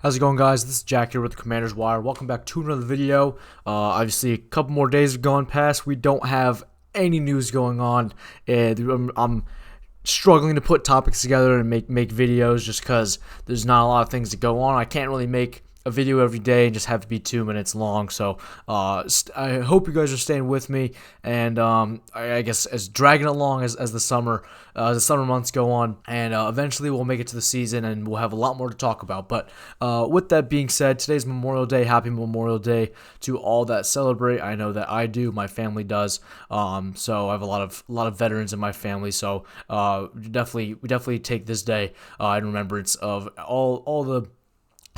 How's it going, guys? This is Jack here with the Commander's Wire. Welcome back to another video. Obviously, a couple more days have gone past. We don't have any news going on. I'm struggling to put topics together and make videos just because there's not a lot of things to go on. I can't really make a video every day and just have to be 2 minutes long. So I hope you guys are staying with me, and I guess as dragging along as the summer months go on, and eventually we'll make it to the season and we'll have a lot more to talk about. But with that being said, today's Memorial Day. Happy Memorial Day to all that celebrate. I know that I do, my family does. So I have a lot of veterans in my family. So we definitely take this day in remembrance of all the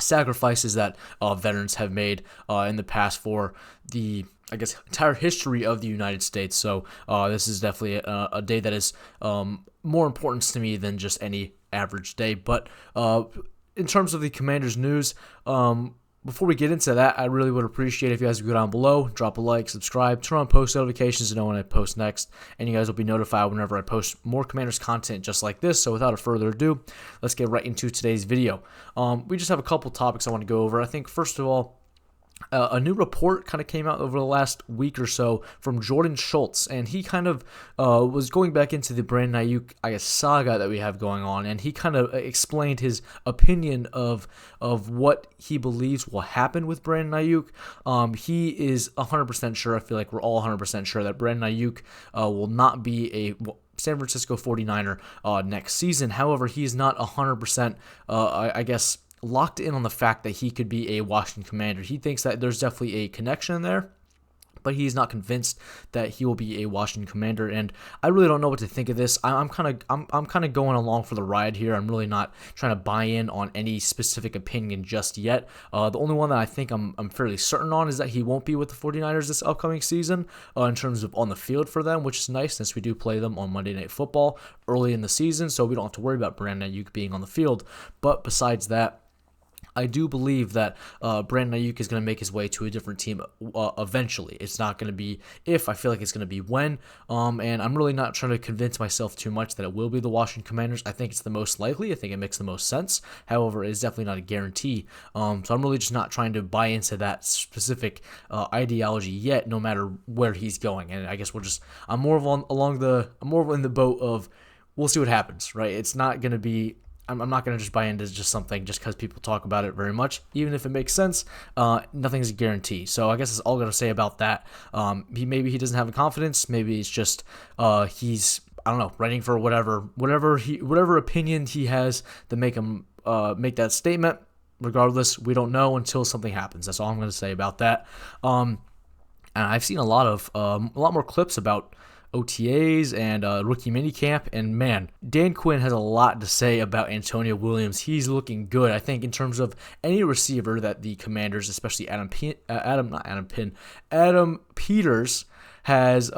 sacrifices that veterans have made in the past for the, I guess, entire history of the United States. So this is definitely a day that is more importance to me than just any average day. But in terms of the Commanders news, before we get into that, I really would appreciate if you guys would go down below, drop a like, subscribe, turn on post notifications to know when I post next, and you guys will be notified whenever I post more Commanders content just like this. So without further ado, let's get right into today's video. We just have a couple topics I want to go over. I think, first of all, a new report kind of came out over the last week or so from Jordan Schultz, and he kind of was going back into the Brandon Aiyuk, I guess, saga that we have going on, and he kind of explained his opinion of what he believes will happen with Brandon Aiyuk. He is 100% sure, I feel like we're all 100% sure, that Brandon Aiyuk will not be a San Francisco 49er next season. However, he's not 100%, I guess, locked in on the fact that he could be a Washington Commander. He thinks that there's definitely a connection there, but he's not convinced that he will be a Washington Commander, and I really don't know what to think of this. I'm kind of going along for the ride here. I'm really not trying to buy in on any specific opinion just yet. The only one that I think I'm fairly certain on is that he won't be with the 49ers this upcoming season in terms of on the field for them, which is nice since we do play them on Monday Night Football early in the season, so we don't have to worry about Brandon Aiyuk being on the field. But besides that, I do believe that Brandon Aiyuk is going to make his way to a different team eventually. It's not going to be if, I feel like it's going to be when. And I'm really not trying to convince myself too much that it will be the Washington Commanders. I think it's the most likely. I think it makes the most sense. However, it's definitely not a guarantee. So I'm really just not trying to buy into that specific ideology yet, no matter where he's going. And I guess I'm more of in the boat of we'll see what happens, right? It's not going to be. I'm not going to just buy into just something just because people talk about it very much. Even if it makes sense, nothing's a guarantee. So I guess that's all I'm going to say about that. Maybe he doesn't have the confidence. Maybe it's just he's, I don't know, writing for whatever opinion he has to make him make that statement. Regardless, we don't know until something happens. That's all I'm going to say about that. And I've seen a lot more clips about OTAs and rookie minicamp, and man, Dan Quinn has a lot to say about Antonio Williams. He's looking good. I think in terms of any receiver that the Commanders, especially Adam Peters, has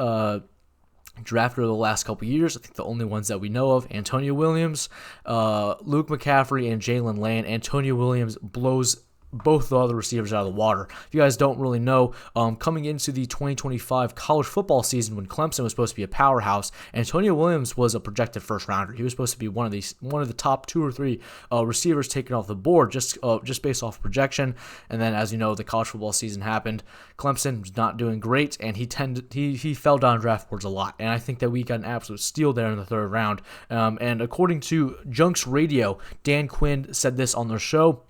drafted over the last couple years. I think the only ones that we know of: Antonio Williams, Luke McCaffrey, and Jalen Lane. Antonio Williams blows both the other receivers out of the water. If you guys don't really know, coming into the 2025 college football season, when Clemson was supposed to be a powerhouse, Antonio Williams was a projected first rounder. He was supposed to be one of the top 2 or 3 receivers taken off the board just based off projection. And then, as you know, the college football season happened. Clemson was not doing great, and he fell down draft boards a lot. And I think that we got an absolute steal there in the 3rd round. And according to Junks Radio, Dan Quinn said this on their show: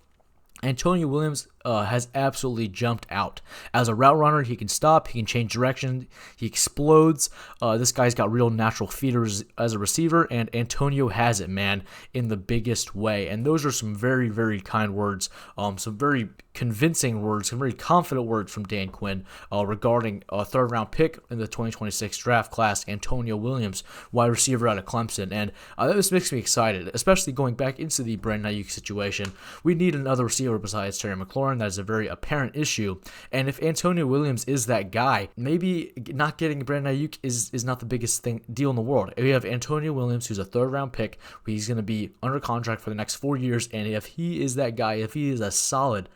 Antonio Williams has absolutely jumped out. As a route runner, he can stop, he can change direction, he explodes. This guy's got real natural feeders as a receiver, and Antonio has it, man, in the biggest way. And those are some very, very kind words, some very convincing words, some very confident words from Dan Quinn regarding a 3rd round pick in the 2026 draft class, Antonio Williams, wide receiver out of Clemson. And this makes me excited, especially going back into the Brandon Aiyuk situation. We need another receiver besides Terry McLaurin. That is a very apparent issue. And if Antonio Williams is that guy, maybe not getting Brandon Aiyuk is not the biggest deal in the world. We have Antonio Williams, who's a 3rd round pick. He's going to be under contract for the next 4 years. And if he is that guy, if he is a solid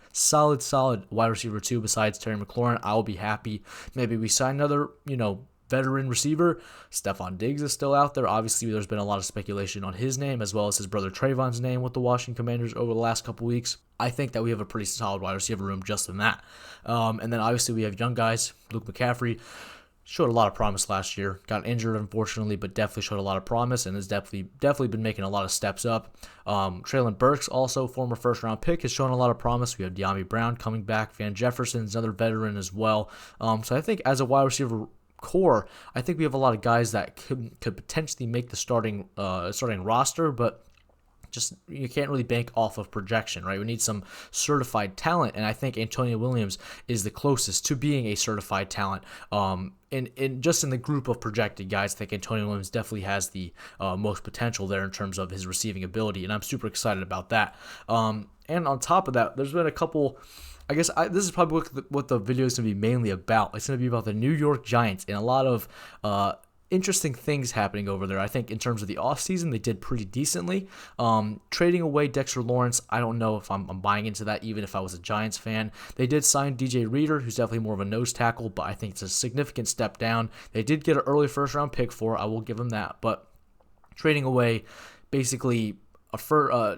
wide receiver 2 besides Terry McLaurin, I'll be happy. Maybe we sign another, veteran receiver. Stephon Diggs is still out there. Obviously, there's been a lot of speculation on his name as well as his brother Trayvon's name with the Washington Commanders over the last couple weeks. I think that we have a pretty solid wide receiver room just in that. And then obviously we have young guys. Luke McCaffrey showed a lot of promise last year. Got injured, unfortunately, but definitely showed a lot of promise and has definitely been making a lot of steps up. Treylon Burks, also former first-round pick, has shown a lot of promise. We have De'Ami Brown coming back. Van Jefferson's another veteran as well. So I think as a wide receiver core, I think we have a lot of guys that could potentially make the starting roster, but just you can't really bank off of projection, right? We need some certified talent, and I think Antonio Williams is the closest to being a certified talent. In just in the group of projected guys, I think Antonio Williams definitely has the most potential there in terms of his receiving ability, and I'm super excited about that. And on top of that, there's been a couple. I guess this is probably what the video is going to be mainly about. It's going to be about the New York Giants and a lot of interesting things happening over there. I think in terms of the offseason, they did pretty decently. Trading away Dexter Lawrence, I don't know if I'm buying into that, even if I was a Giants fan. They did sign DJ Reader, who's definitely more of a nose tackle, but I think it's a significant step down. They did get an early first-round pick for it. I will give them that. But trading away basically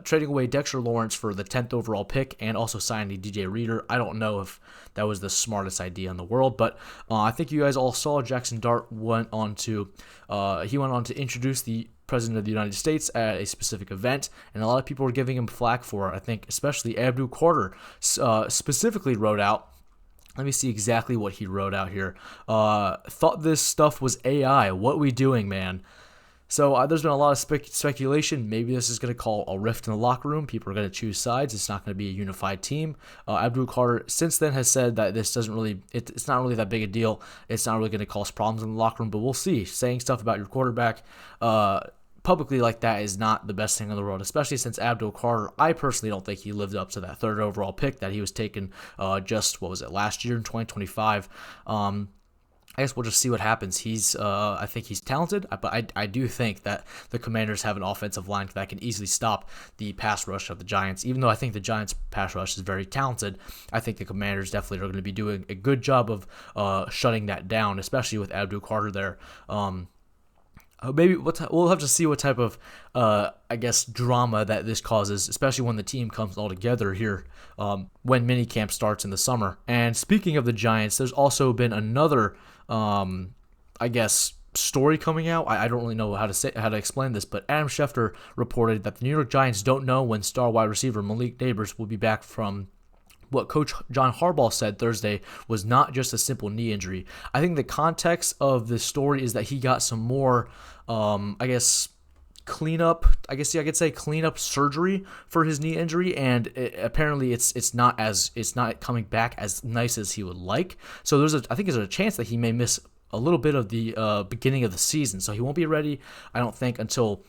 trading away Dexter Lawrence for the 10th overall pick and also signing DJ Reader, I don't know if that was the smartest idea in the world, but I think you guys all saw Jackson Dart went on to introduce the President of the United States at a specific event, and a lot of people were giving him flack for it. I think especially Abdul Carter specifically wrote out. Let me see exactly what he wrote out here. Thought this stuff was AI. What we doing, man? So there's been a lot of speculation. Maybe this is going to cause a rift in the locker room. People are going to choose sides. It's not going to be a unified team. Abdul Carter since then has said that this doesn't really, it's not really that big a deal. It's not really going to cause problems in the locker room, but we'll see. Saying stuff about your quarterback publicly like that is not the best thing in the world, especially since Abdul Carter, I personally don't think he lived up to that 3rd overall pick that he was taken last year in 2025. I guess we'll just see what happens. I think he's talented, but I do think that the Commanders have an offensive line that can easily stop the pass rush of the Giants. Even though I think the Giants' pass rush is very talented, I think the Commanders definitely are going to be doing a good job of shutting that down, especially with Abdul Carter there. Maybe we'll have to see what type of, drama that this causes, especially when the team comes all together here when minicamp starts in the summer. And speaking of the Giants, there's also been another, story coming out. I don't really know how to explain this, but Adam Schefter reported that the New York Giants don't know when star wide receiver Malik Nabers will be back from what Coach John Harbaugh said Thursday was not just a simple knee injury. I think the context of this story is that he got some more, cleanup surgery for his knee injury, and apparently it's not coming back as nice as he would like. So I think there's a chance that he may miss a little bit of the beginning of the season. So he won't be ready, I don't think, until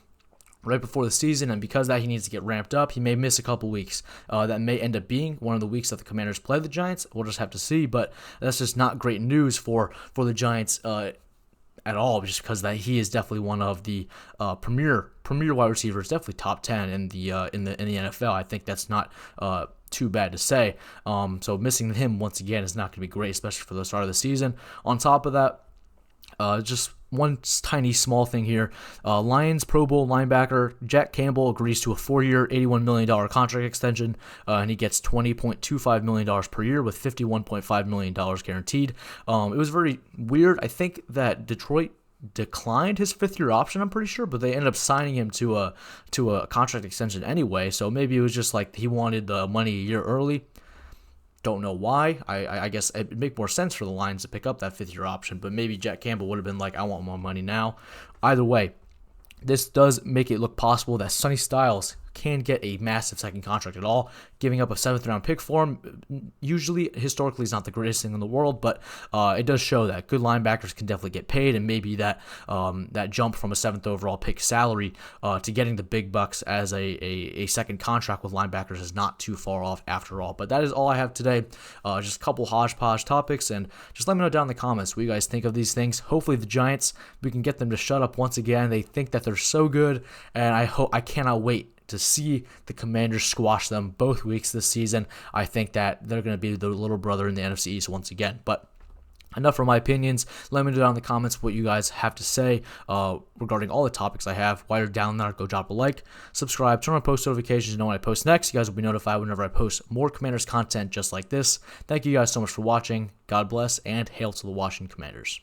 right before the season, and because that he needs to get ramped up, he may miss a couple weeks. That may end up being one of the weeks that the Commanders play the Giants. We'll just have to see, but that's just not great news for the Giants at all, just because that he is definitely one of the premier wide receivers, definitely top 10 in the NFL. I think that's not too bad to say. So missing him once again is not going to be great, especially for the start of the season. On top of that, just one tiny small thing here. Lions Pro Bowl linebacker Jack Campbell agrees to a 4-year, $81 million contract extension, and he gets $20.25 million per year with $51.5 million guaranteed. It was very weird. I think that Detroit declined his 5th-year option, I'm pretty sure, but they ended up signing him to a contract extension anyway. So maybe it was just like he wanted the money a year early. Don't know why. I guess it'd make more sense for the Lions to pick up that 5th-year option, but maybe Jack Campbell would have been like, I want more money now. Either way, this does make it look possible that Sonny Styles can get a massive second contract at all. Giving up a 7th-round pick for him, usually, historically, is not the greatest thing in the world, but it does show that good linebackers can definitely get paid, and maybe that jump from a 7th overall pick salary to getting the big bucks as a second contract with linebackers is not too far off after all. But that is all I have today. Just a couple hodgepodge topics, and just let me know down in the comments what you guys think of these things. Hopefully the Giants, we can get them to shut up once again. They think that they're so good, and I cannot wait to see the Commanders squash them both weeks this season. I think that they're going to be the little brother in the NFC East once again. But enough for my opinions. Let me know down in the comments what you guys have to say regarding all the topics I have. While you're down there, go drop a like, subscribe, turn on post notifications to know when I post next. You guys will be notified whenever I post more Commanders content just like this. Thank you guys so much for watching. God bless, and hail to the Washington Commanders.